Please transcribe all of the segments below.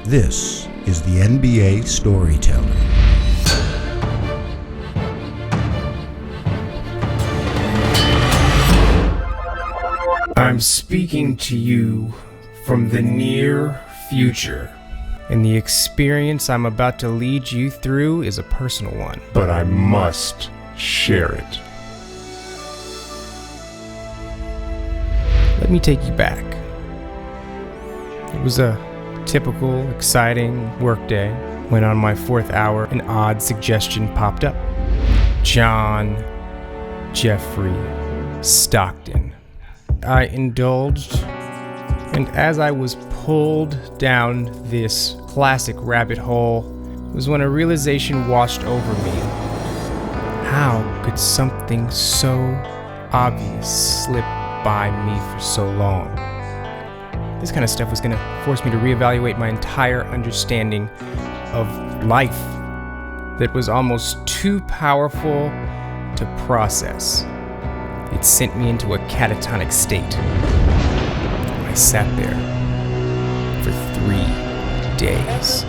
This is the NBA Storyteller. I'm speaking to you from the near future, and the experience I'm about to lead you through is a personal one. But I must share it. Let me take you back. It was a typical, exciting workday when on my 4th hour an odd suggestion popped up. John Jeffrey Stockton. I indulged, and as I was pulled down this classic rabbit hole was when a realization washed over me. How could something so obvious slip by me for so long? This kind of stuff was going to force me to reevaluate my entire understanding of life that was almost too powerful to process. It sent me into a catatonic state. I sat there for 3 days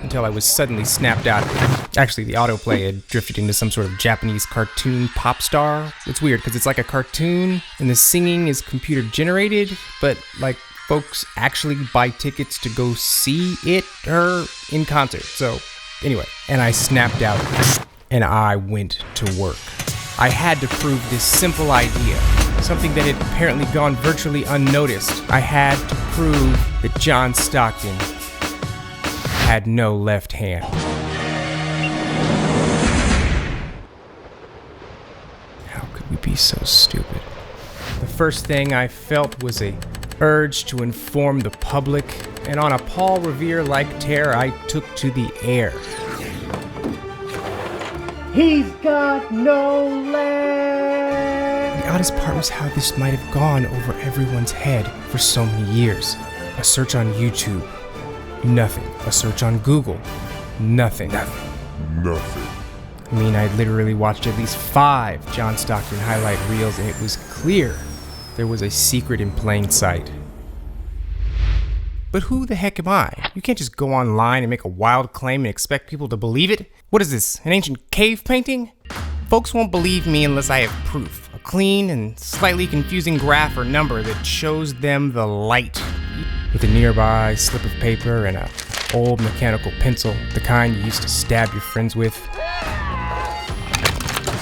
until I was suddenly snapped out of it. Actually, the autoplay had drifted into some sort of Japanese cartoon pop star. It's weird because it's like a cartoon and the singing is computer generated, but like folks actually buy tickets to go see it or in concert. So anyway, and I snapped out and I went to work. I had to prove this simple idea, something that had apparently gone virtually unnoticed. I had to prove that John Stockton had no left hand. How could we be so stupid? The first thing I felt was a urge to inform the public, and on a Paul Revere-like tear, I took to the air. He's got no legs! The oddest part was how this might have gone over everyone's head for so many years. A search on YouTube, nothing. A search on Google, nothing. I mean, I literally watched at least 5 John Stockton highlight reels, and it was clear there was a secret in plain sight. But who the heck am I? You can't just go online and make a wild claim and expect people to believe it. What is this, an ancient cave painting? Folks won't believe me unless I have proof. A clean and slightly confusing graph or number that shows them the light. With a nearby slip of paper and an old mechanical pencil, the kind you used to stab your friends with,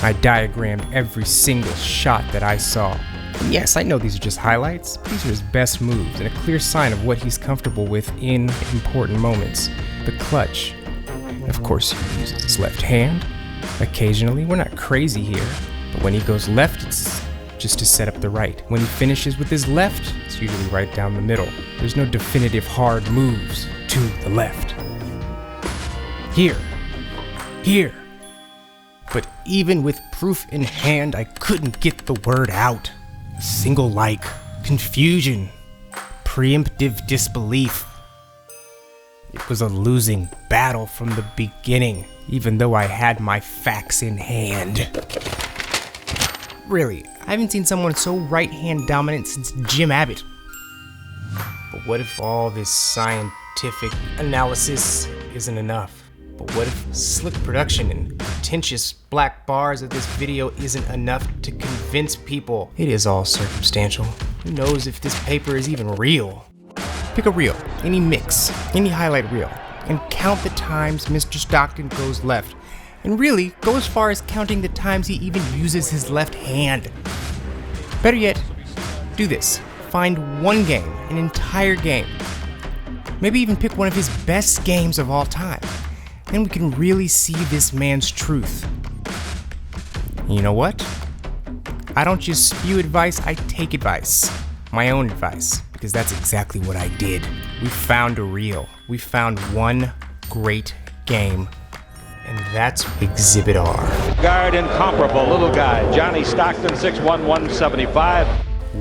I diagrammed every single shot that I saw. And yes, I know these are just highlights. These are his best moves and a clear sign of what he's comfortable with in important moments. The clutch. Of course, he uses his left hand. Occasionally, we're not crazy here, but when he goes left, it's just to set up the right. When he finishes with his left, it's usually right down the middle. There's no definitive hard moves to the left. Here. But even with proof in hand, I couldn't get the word out. A single like, confusion, preemptive disbelief. It was a losing battle from the beginning, even though I had my facts in hand. Really, I haven't seen someone so right-hand dominant since Jim Abbott. But what if all this scientific analysis isn't enough? But what if slick production and pretentious black bars of this video isn't enough to convince people? It is all circumstantial. Who knows if this paper is even real? Pick a reel, any mix, any highlight reel, and count the times Mr. Stockton goes left. And really, go as far as counting the times he even uses his left hand. Better yet, do this. Find one game, an entire game. Maybe even pick one of his best games of all time. Then we can really see this man's truth. And you know what? I don't just spew advice, I take advice. My own advice, because that's exactly what I did. We found a reel. We found one great game, and that's Exhibit R. Guard incomparable, little guy, Johnny Stockton, 6'1", 175.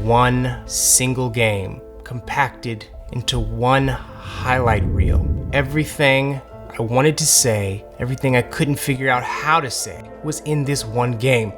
One single game, compacted into one highlight reel. Everything I wanted to say, everything I couldn't figure out how to say, was in this one game.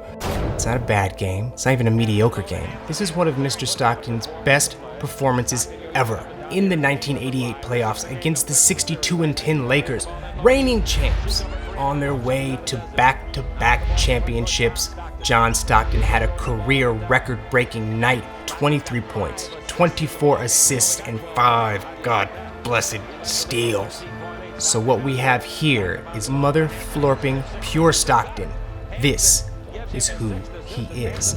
It's not a bad game. It's not even a mediocre game. This is one of Mr. Stockton's best performances ever. in the 1988 playoffs against the 62-10 Lakers, reigning champs. On their way to back-to-back championships, John Stockton had a career record-breaking night, 23 points, 24 assists, and 5 God-blessed steals. So what we have here is mother-florping pure Stockton. This is who he is.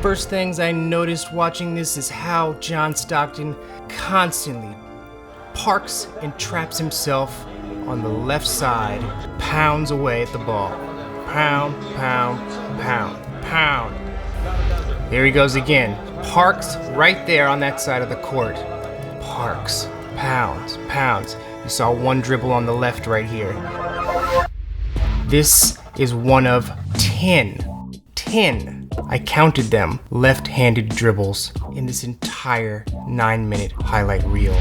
First things I noticed watching this is how John Stockton constantly parks and traps himself on the left side, pounds away at the ball. Pound, pound, pound, pound. There he goes again. Parks right there on that side of the court. Parks, pounds, pounds. You saw one dribble on the left right here. This is one of 10, I counted them, left-handed dribbles in this entire 9-minute highlight reel.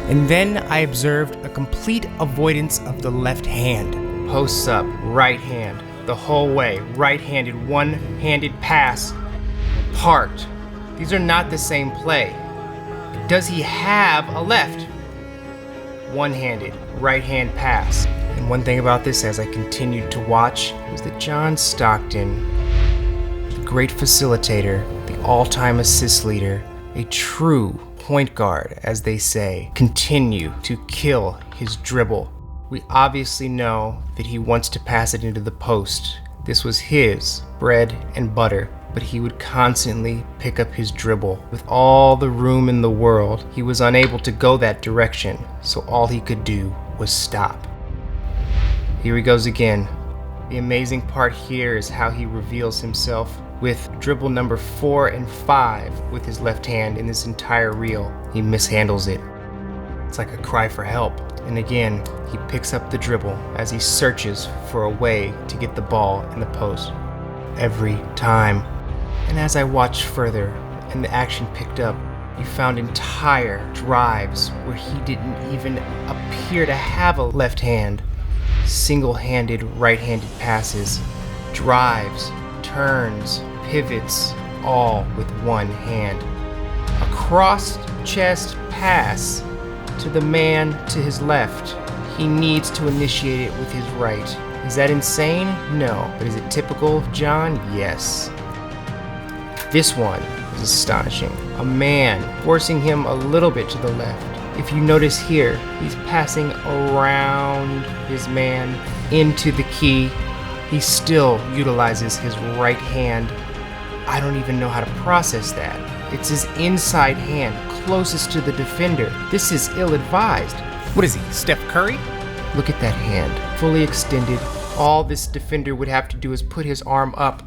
And then I observed a complete avoidance of the left hand. Posts up, right hand, the whole way, right-handed, one-handed pass, parked. These are not the same play. Does he have a left? One-handed, right-hand pass. And one thing about this as I continued to watch was that John Stockton, the great facilitator, the all-time assist leader, a true point guard, as they say, continue to kill his dribble. We obviously know that he wants to pass it into the post. This was his bread and butter, but he would constantly pick up his dribble. With all the room in the world, he was unable to go that direction, so all he could do was stop. Here he goes again. The amazing part here is how he reveals himself with dribble number 4 and 5 with his left hand in this entire reel. He mishandles it. It's like a cry for help. And again, he picks up the dribble as he searches for a way to get the ball in the post. Every time. And as I watched further and the action picked up, you found entire drives where he didn't even appear to have a left hand. Single-handed right-handed passes, drives, turns, pivots, all with one hand. A cross-chest pass to the man to his left. He needs to initiate it with his right. Is that insane? No. But is it typical of John? Yes. This one is astonishing. A man forcing him a little bit to the left. If you notice here, he's passing around his man into the key. He still utilizes his right hand. I don't even know how to process that. It's his inside hand, closest to the defender. This is ill-advised. What is he, Steph Curry? Look at that hand, fully extended. All this defender would have to do is put his arm up.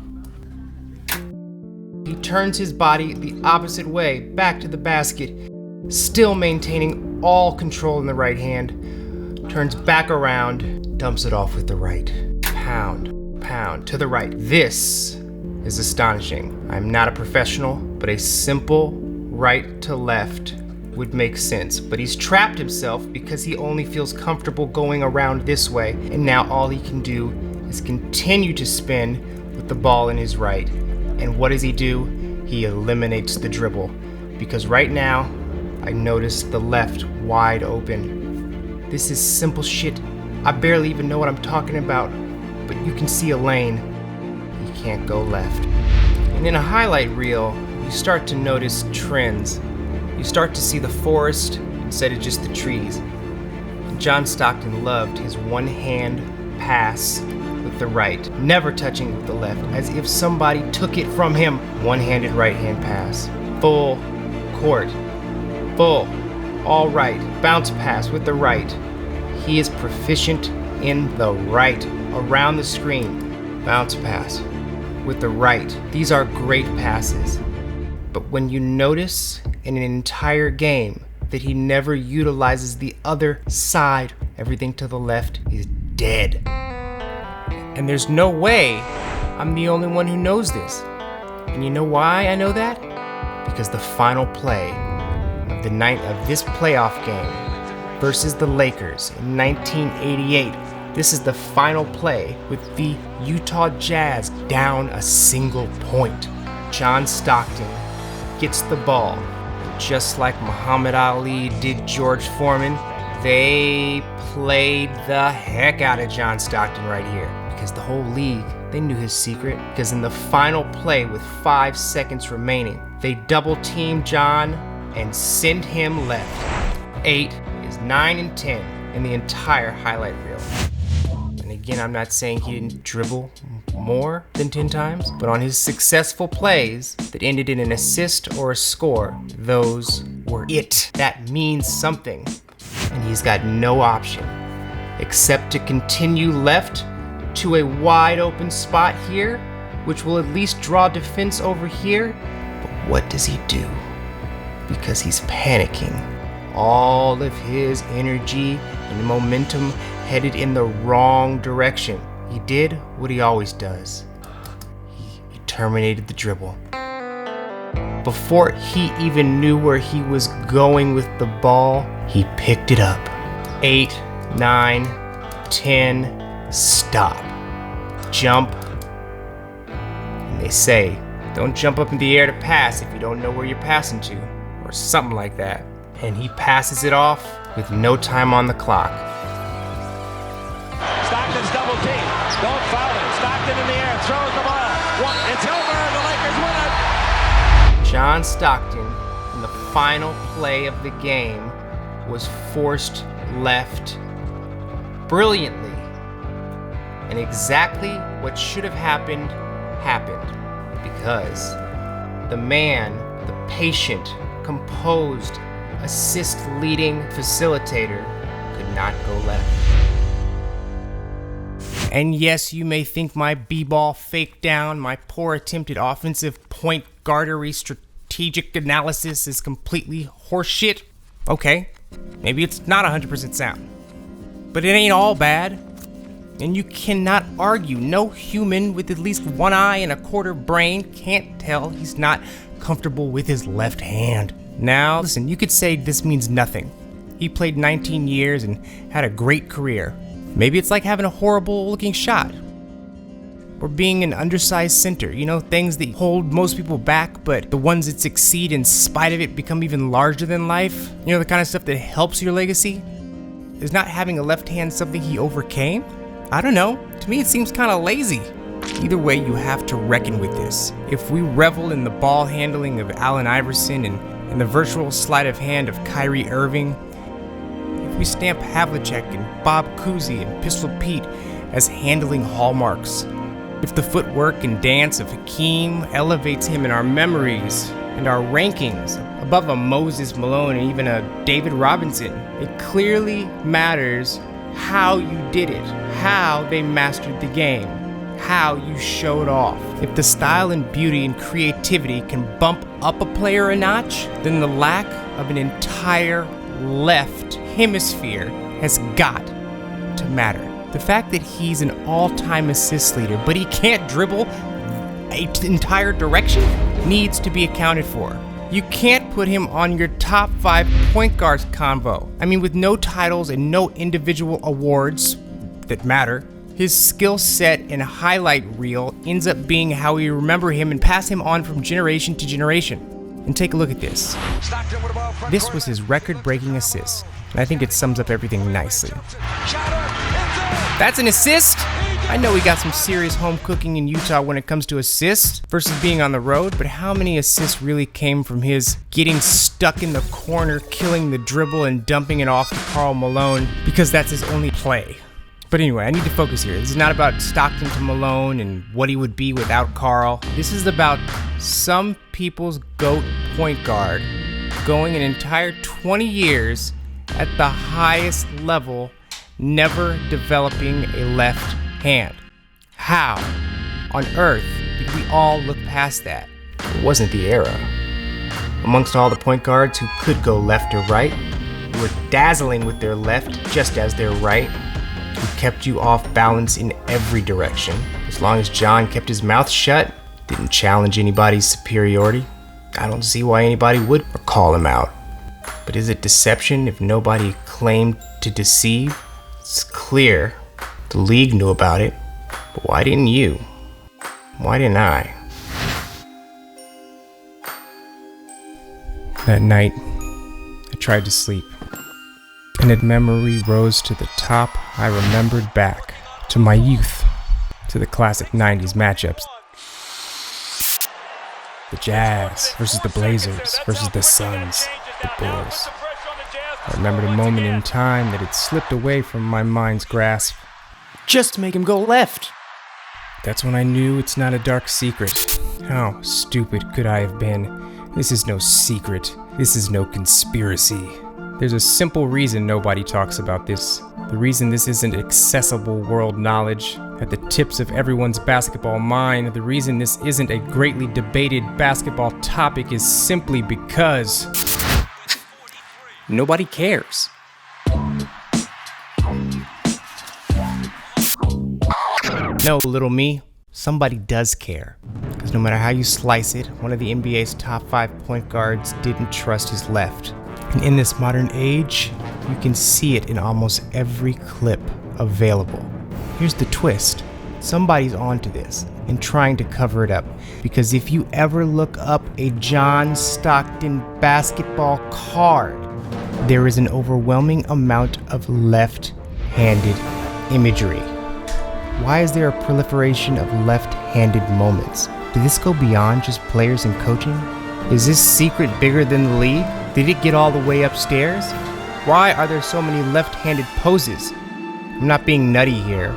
He turns his body the opposite way, back to the basket, still maintaining all control in the right hand, turns back around, dumps it off with the right. Pound, pound, to the right. This is astonishing. I'm not a professional, but a simple right to left would make sense. But he's trapped himself because he only feels comfortable going around this way, and now all he can do is continue to spin with the ball in his right. And what does he do? He eliminates the dribble, because right now, I noticed the left wide open. This is simple shit. I barely even know what I'm talking about, but you can see a lane. He can't go left. And in a highlight reel, you start to notice trends. You start to see the forest instead of just the trees. John Stockton loved his one-hand pass with the right, never touching with the left, as if somebody took it from him. One-handed right-hand pass, full court. Full, all right, bounce pass with the right. He is proficient in the right, around the screen, bounce pass with the right. These are great passes. But when you notice in an entire game that he never utilizes the other side, everything to the left is dead. And there's no way I'm the only one who knows this. And you know why I know that? Because the final play of the night of this playoff game versus the Lakers in 1988. This is the final play with the Utah Jazz down a single point. John Stockton gets the ball, just like Muhammad Ali did George Foreman, they played the heck out of John Stockton right here. Because the whole league, they knew his secret. Because in the final play with 5 seconds remaining, they double-teamed John and sent him left. 8 is 9 and 10 in the entire highlight reel. And again, I'm not saying he didn't dribble more than 10 times, but on his successful plays that ended in an assist or a score, those were it. That means something. And he's got no option except to continue left to a wide open spot here, which will at least draw defense over here. But what does he do? Because he's panicking. All of his energy and momentum headed in the wrong direction. He did what he always does. He terminated the dribble. Before he even knew where he was going with the ball, he picked it up. 8, 9, 10, stop. Jump. And they say, don't jump up in the air to pass if you don't know where you're passing to, or something like that. And he passes it off with no time on the clock. Stockton's double team. Don't foul him. Stockton in the air, throws the ball. It's over. The Lakers win it. John Stockton, in the final play of the game, was forced left brilliantly. And exactly what should have happened, happened. Because the man, the patient, composed, assist-leading facilitator could not go left. And yes, you may think my b-ball fake down, my poor attempt at offensive point guardery strategic analysis is completely horseshit. Okay, maybe it's not 100% sound, but it ain't all bad. And you cannot argue. No human with at least one eye and a quarter brain can't tell he's not comfortable with his left hand. Now, listen, you could say this means nothing. He played 19 years and had a great career. Maybe it's like having a horrible looking shot. Or being an undersized center, you know, things that hold most people back, but the ones that succeed in spite of it become even larger than life. You know, the kind of stuff that helps your legacy. Is not having a left hand something he overcame? I don't know. To me, it seems kind of lazy. Either way, you have to reckon with this. If we revel in the ball handling of Allen Iverson and the virtual sleight of hand of Kyrie Irving, if we stamp Havlicek and Bob Cousy and Pistol Pete as handling hallmarks, if the footwork and dance of Hakeem elevates him in our memories and our rankings above a Moses Malone and even a David Robinson, it clearly matters how you did it, how they mastered the game, how you showed off. If the style and beauty and creativity can bump up a player a notch, then the lack of an entire left hemisphere has got to matter. The fact that he's an all-time assist leader, but he can't dribble an entire direction, needs to be accounted for. You can't put him on your top 5 point guards convo. I mean, with no titles and no individual awards that matter, his skill set and highlight reel ends up being how we remember him and pass him on from generation to generation. And take a look at this. This was his record-breaking assist, and I think it sums up everything nicely. That's an assist? I know he got some serious home cooking in Utah when it comes to assists versus being on the road, but how many assists really came from his getting stuck in the corner, killing the dribble, and dumping it off to Karl Malone because that's his only play? But anyway, I need to focus here. This is not about Stockton to Malone and what he would be without Karl. This is about some people's GOAT point guard going an entire 20 years at the highest level, never developing a left hand. How on earth did we all look past that? It wasn't the era. Amongst all the point guards who could go left or right, who were dazzling with their left just as their right, who kept you off balance in every direction, as long as John kept his mouth shut, didn't challenge anybody's superiority, I don't see why anybody would or call him out. But is it deception if nobody claimed to deceive? It's clear the league knew about it, but why didn't you? Why didn't I? That night, I tried to sleep, and as memory rose to the top, I remembered back to my youth, to the classic 90s matchups. The Jazz versus the Blazers versus the Suns, the Bulls. I remembered a moment in time that had slipped away from my mind's grasp. Just make him go left. That's when I knew it's not a dark secret. How stupid could I have been? This is no secret. This is no conspiracy. There's a simple reason nobody talks about this. The reason this isn't accessible world knowledge at the tips of everyone's basketball mind, the reason this isn't a greatly debated basketball topic is simply because nobody cares. No, little me, somebody does care. Because no matter how you slice it, one of the NBA's top 5 point guards didn't trust his left. And in this modern age, you can see it in almost every clip available. Here's the twist. Somebody's onto this and trying to cover it up. Because if you ever look up a John Stockton basketball card, there is an overwhelming amount of left-handed imagery. Why is there a proliferation of left-handed moments? Did this go beyond just players and coaching? Is this secret bigger than the league? Did it get all the way upstairs? Why are there so many left-handed poses? I'm not being nutty here.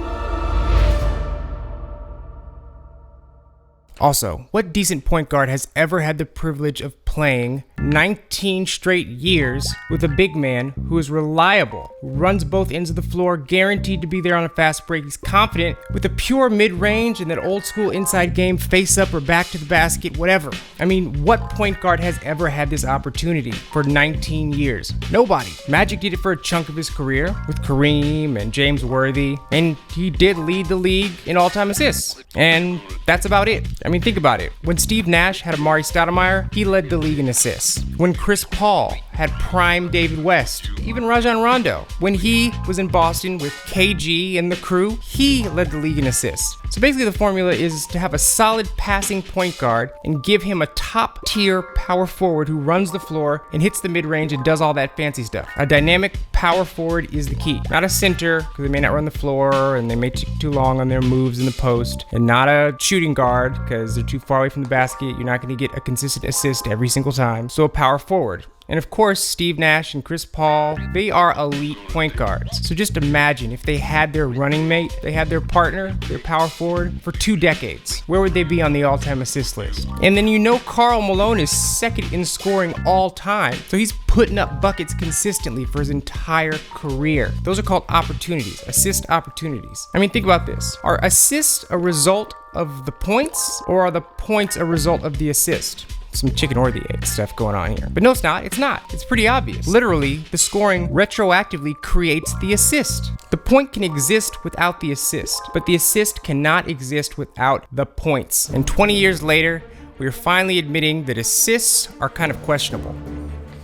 Also, what decent point guard has ever had the privilege of playing 19 straight years with a big man who is reliable, who runs both ends of the floor, guaranteed to be there on a fast break, he's confident, with a pure mid-range and that old school inside game, face up or back to the basket, whatever. I mean, what point guard has ever had this opportunity for 19 years? Nobody. Magic did it for a chunk of his career with Kareem and James Worthy, and he did lead the league in all-time assists. And that's about it. I mean, think about it. When Steve Nash had Amari Stoudemire, he led the league in assists. When Chris Paul had prime David West, even Rajon Rondo, when he was in Boston with KG and the crew, he led the league in assists. So basically the formula is to have a solid passing point guard and give him a top tier power forward who runs the floor and hits the mid-range and does all that fancy stuff. A dynamic power forward is the key. Not a center, because they may not run the floor and they may take too long on their moves in the post. And not a shooting guard, because they're too far away from the basket. You're not going to get a consistent assist every single time. So a power forward. And of course, Steve Nash and Chris Paul, they are elite point guards. So just imagine if they had their running mate, they had their partner, their power forward, for 2 decades. Where would they be on the all-time assist list? And then you know Karl Malone is second in scoring all time. So he's putting up buckets consistently for his entire career. Those are called opportunities, assist opportunities. I mean, think about this. Are assists a result of the points, or are the points a result of the assist? Some chicken or the egg stuff going on here. But no, it's not. It's not. It's pretty obvious. Literally, the scoring retroactively creates the assist. The point can exist without the assist, but the assist cannot exist without the points. And 20 years later, we are finally admitting that assists are kind of questionable.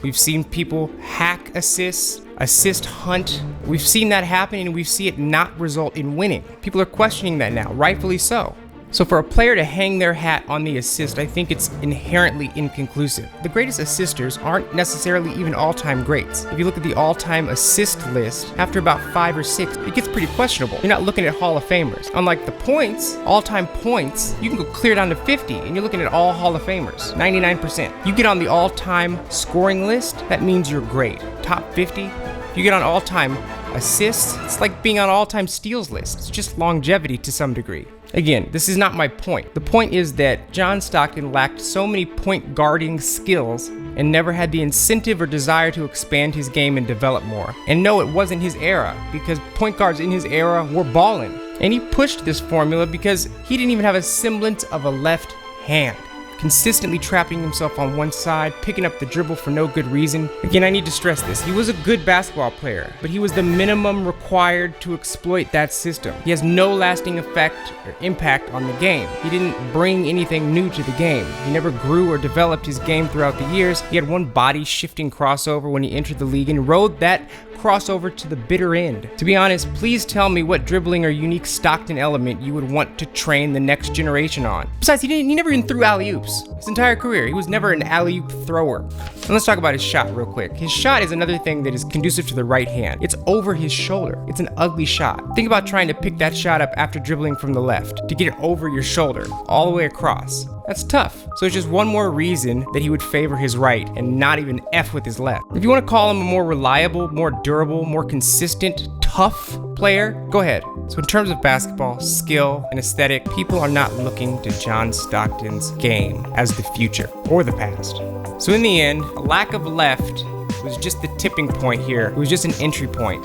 We've seen people hack assists, assist hunt. We've seen that happen, and we've seen it not result in winning. People are questioning that now, rightfully so. So for a player to hang their hat on the assist, I think it's inherently inconclusive. The greatest assisters aren't necessarily even all-time greats. If you look at the all-time assist list, after about 5 or 6, it gets pretty questionable. You're not looking at Hall of Famers. Unlike the points, all-time points, you can go clear down to 50, and you're looking at all Hall of Famers, 99%. You get on the all-time scoring list, that means you're great. Top 50, you get on all-time assists, it's like being on all-time steals list. It's just longevity to some degree. Again, this is not my point. The point is that John Stockton lacked so many point guarding skills and never had the incentive or desire to expand his game and develop more. And no, it wasn't his era, because point guards in his era were balling. And he pushed this formula because he didn't even have a semblance of a left hand. Consistently trapping himself on one side, picking up the dribble for no good reason. Again, I need to stress this. He was a good basketball player, but he was the minimum required to exploit that system. He has no lasting effect or impact on the game. He didn't bring anything new to the game. He never grew or developed his game throughout the years. He had one body shifting crossover when he entered the league and rode that cross over to the bitter end. To be honest, please tell me what dribbling or unique Stockton element you would want to train the next generation on. Besides, he never even threw alley-oops. His entire career, he was never an alley-oop thrower. And let's talk about his shot real quick. His shot is another thing that is conducive to the right hand. It's over his shoulder. It's an ugly shot. Think about trying to pick that shot up after dribbling from the left, to get it over your shoulder, all the way across. That's tough. So it's just one more reason that he would favor his right and not even F with his left. If you want to call him a more reliable, more durable, more consistent, tough player, go ahead. So in terms of basketball, skill, and aesthetic, people are not looking to John Stockton's game as the future or the past. So in the end, a lack of left was just the tipping point here. It was just an entry point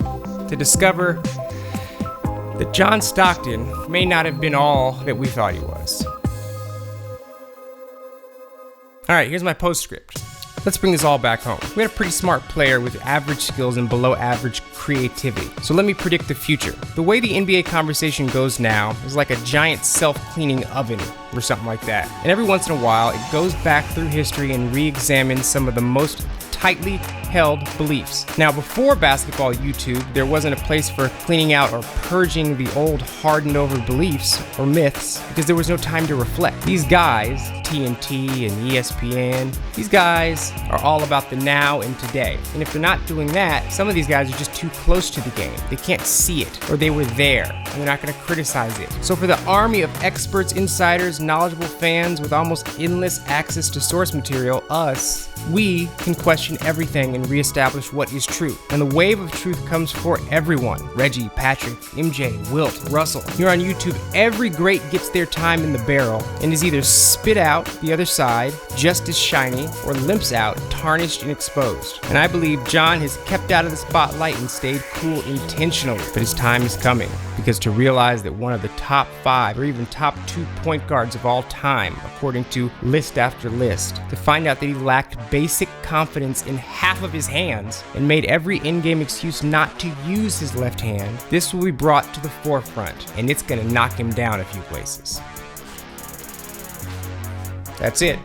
to discover that John Stockton may not have been all that we thought he was. All right, here's my postscript. Let's bring this all back home. We had a pretty smart player with average skills and below average creativity. So let me predict the future. The way the NBA conversation goes now is like a giant self-cleaning oven or something like that. And every once in a while, it goes back through history and re-examines some of the most tightly held beliefs. Now, before basketball YouTube, there wasn't a place for cleaning out or purging the old hardened over beliefs or myths because there was no time to reflect. These guys, TNT and ESPN, these guys are all about the now and today. And if they're not doing that, some of these guys are just too close to the game. They can't see it, or they were there, and they're not gonna criticize it. So for the army of experts, insiders, knowledgeable fans with almost endless access to source material, us, we can question everything and reestablish what is true. And the wave of truth comes for everyone. Reggie, Patrick, MJ, Wilt, Russell. Here on YouTube, every great gets their time in the barrel and is either spit out the other side, just as shiny, or limps out, tarnished and exposed. And I believe John has kept out of the spotlight and stayed cool intentionally. But his time is coming, because to realize that one of the top 5 or even top 2 point guards of all time, according to list after list, to find out that he lacked basic confidence in half of his hands and made every in-game excuse not to use his left hand, this will be brought to the forefront, and it's gonna knock him down a few places. That's it.